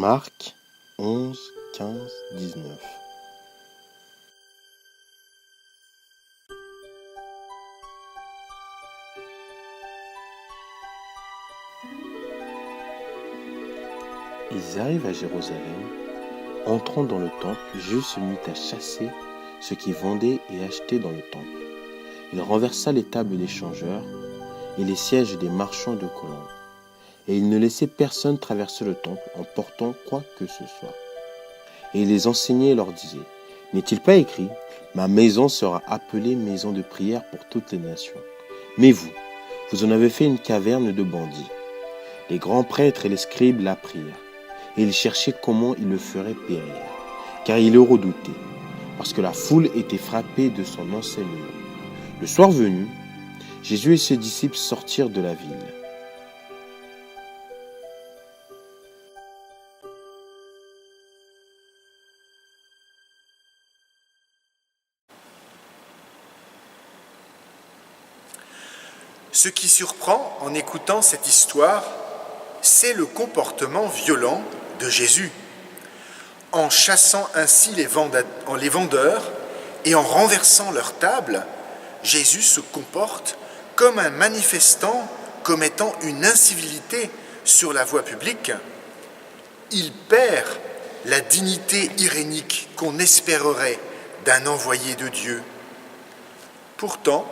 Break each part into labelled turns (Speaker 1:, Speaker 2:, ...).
Speaker 1: Marc 11, 15, 19. Ils arrivent à Jérusalem. Entrant dans le temple, Jésus se mit à chasser ceux qui vendaient et achetaient dans le temple. Il renversa les tables des changeurs et les sièges des marchands de colombes. Et il ne laissait personne traverser le temple en portant quoi que ce soit. Et il les enseignait et leur disait, « N'est-il pas écrit, ma maison sera appelée maison de prière pour toutes les nations. Mais vous, vous en avez fait une caverne de bandits. » Les grands prêtres et les scribes l'apprirent, et ils cherchaient comment ils le feraient périr, car ils le redoutaient, parce que la foule était frappée de son enseignement. Le soir venu, Jésus et ses disciples sortirent de la ville.
Speaker 2: Ce qui surprend en écoutant cette histoire, c'est le comportement violent de Jésus. En chassant ainsi les vendeurs et en renversant leurs tables, Jésus se comporte comme un manifestant commettant une incivilité sur la voie publique. Il perd la dignité irénique qu'on espérerait d'un envoyé de Dieu. Pourtant,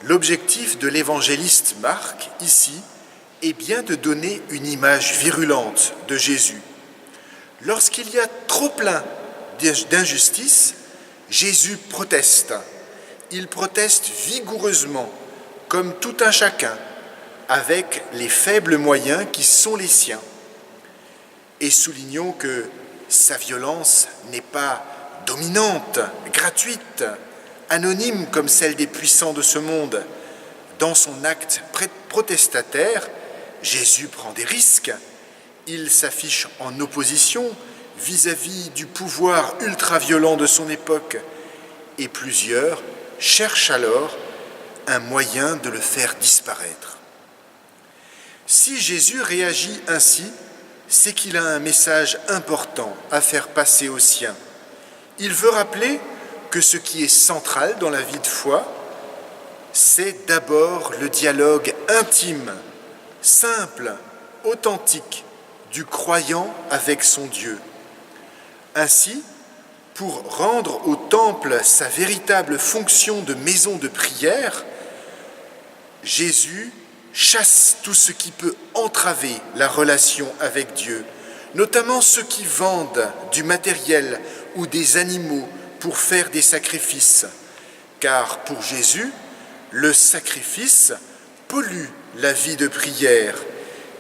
Speaker 2: l'objectif de l'évangéliste Marc, ici, est bien de donner une image virulente de Jésus. Lorsqu'il y a trop plein d'injustice, Jésus proteste. Il proteste vigoureusement, comme tout un chacun, avec les faibles moyens qui sont les siens. Et soulignons que sa violence n'est pas dominante, gratuite, anonyme comme celle des puissants de ce monde. Dans son acte protestataire, Jésus prend des risques. Il s'affiche en opposition vis-à-vis du pouvoir ultra-violent de son époque. Et plusieurs cherchent alors un moyen de le faire disparaître. Si Jésus réagit ainsi, c'est qu'il a un message important à faire passer aux siens. Il veut rappeler que ce qui est central dans la vie de foi, c'est d'abord le dialogue intime, simple, authentique du croyant avec son Dieu. Ainsi, pour rendre au temple sa véritable fonction de maison de prière, Jésus chasse tout ce qui peut entraver la relation avec Dieu, notamment ceux qui vendent du matériel ou des animaux pour faire des sacrifices, car pour Jésus, le sacrifice pollue la vie de prière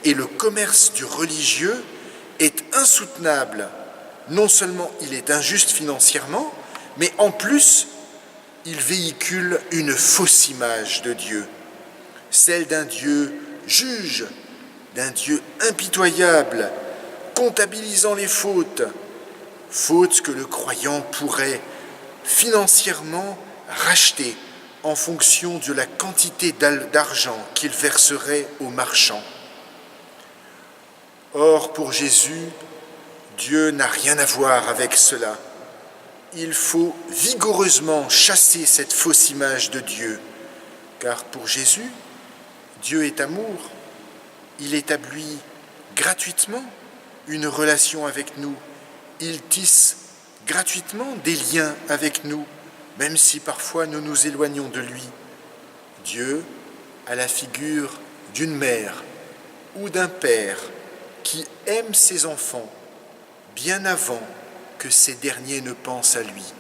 Speaker 2: et le commerce du religieux est insoutenable. Non seulement il est injuste financièrement, mais en plus, il véhicule une fausse image de Dieu, celle d'un Dieu juge, d'un Dieu impitoyable, comptabilisant les fautes que le croyant pourrait financièrement racheter en fonction de la quantité d'argent qu'il verserait aux marchands. Or, pour Jésus, Dieu n'a rien à voir avec cela. Il faut vigoureusement chasser cette fausse image de Dieu, car pour Jésus, Dieu est amour. Il établit gratuitement une relation avec nous. Il tisse gratuitement des liens avec nous, même si parfois nous nous éloignons de lui. Dieu a la figure d'une mère ou d'un père qui aime ses enfants bien avant que ces derniers ne pensent à lui.